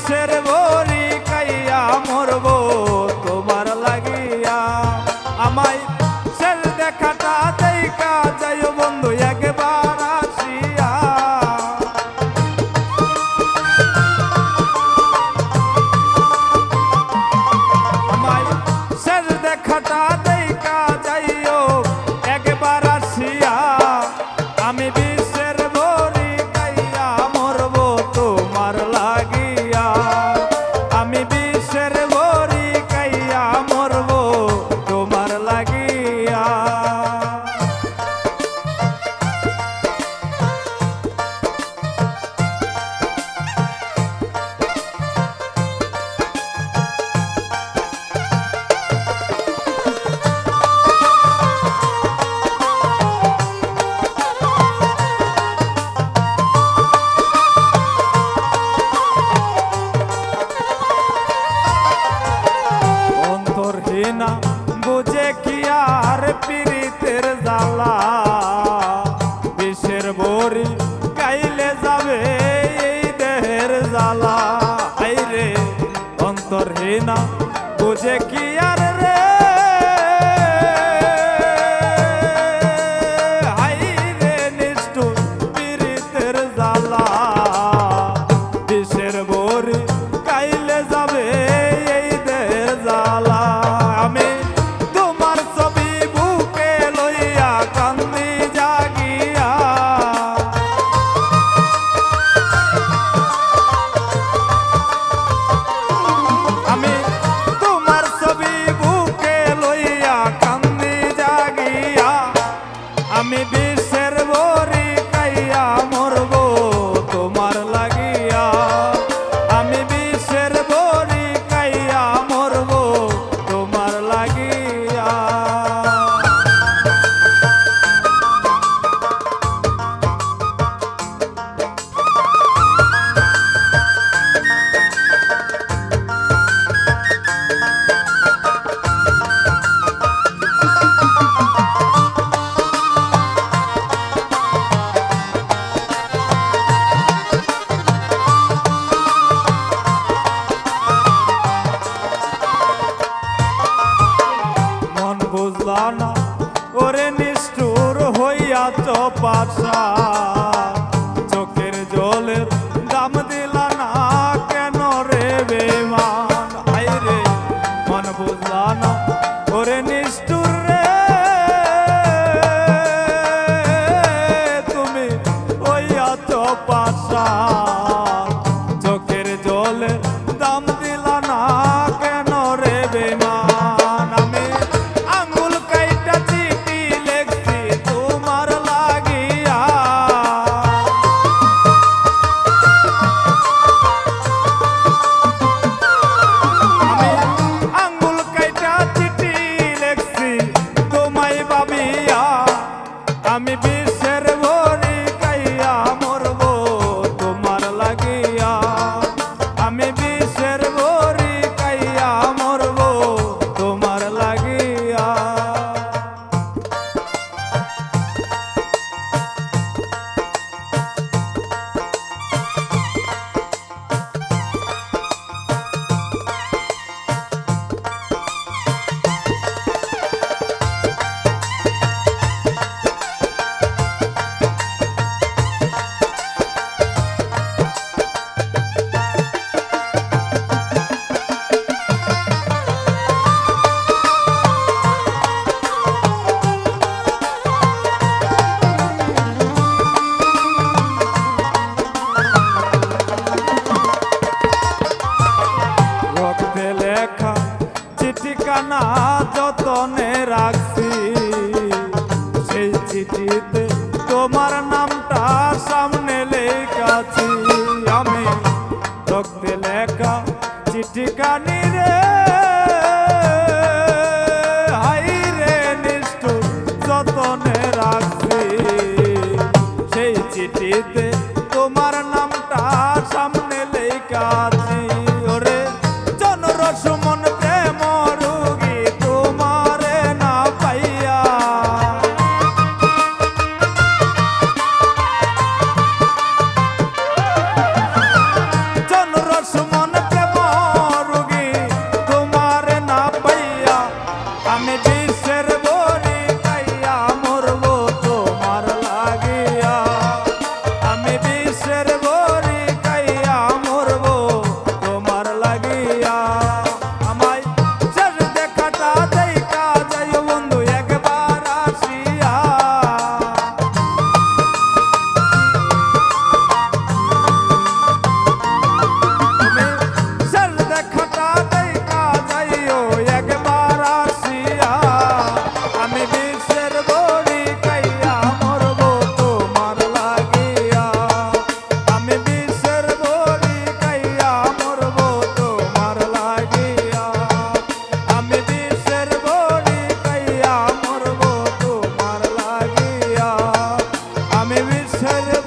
বিষের বড়ি খাইয়া মরবো তোমার লাগিয়া। আমায় শেষ দেখাটা দেখা যাইও বন্ধু একবার আসিয়া। আমায় শেষ দেখাটা দেখা যাইও একবার আসিয়া। আমি বিষের বড়ি খাইয়া মরবো তোমার লাগিয়া। আমি বিষের বড়ি খাইয়া মরবো তোমার লাগিয়া। অন্তরহীনা বুঝে কি আর পীড়িতের জ্বালা। বিষের বড়ি খাইলে যাবে এই দেহের জ্বালা। আইরে অন্তরহীনা বুঝে কি আর রে, হাইরে নিষ্ঠুর পীড়িতের জ্বালা। বিষের বড়ি খাইলে যাবে এই দেহের জ্বালা। আমি তোমার ছবি বুকে লইয়া কান্দি জাগিয়া। আমি তোমার ছবি বুকে লইয়া কান্দি জাগিয়া। আমি বিষের বড়ি খাইয়া মরবো তোমার লাগিয়া। আমি বিষের বড়ি খাইয়া মরবো তোমার লাগিয়া। মন বুঝলা না ওরে নিষ্ঠুর হইয়াছ পাশা। চোখের জলের দাম দিলা না কেন রে বেমান। হাইরে মন বুঝলা না ওরে নিষ্ঠুর রে, তুমি হইয়াছ পাশা। চোখের জলের দাম দিলা না কেন রে বেমান। আমি আঙ্গুল কাইটা চিঠি লেখছি তোমার লাগিয়া। আমি আঙ্গুল কাইটা চিঠি লেখছি তোমায় ভাবিয়া। আমি বিষের বড়ি খাইয়া মরবো তোমার লাগিয়া। আমি বিষের বড়ি খাইয়া মরবো তোমার লাগিয়া। রক্তে লেখা চিঠিখানা যতনে রাখছি। সেই চিঠিতে তোমার নামটা সামনে লেখাছি। আমি রক্তে লেখা চিঠিখানি রে, হাইরে নিষ্ঠুর যতনে রাখছি। সেই চিঠিতে তোমার নামটা সামনে লেখাছি। ওরে চন্দ্র সুমন প্রেম রোগী তোমারে না পাইয়া। চন্দ্র সুমন ছেড়ে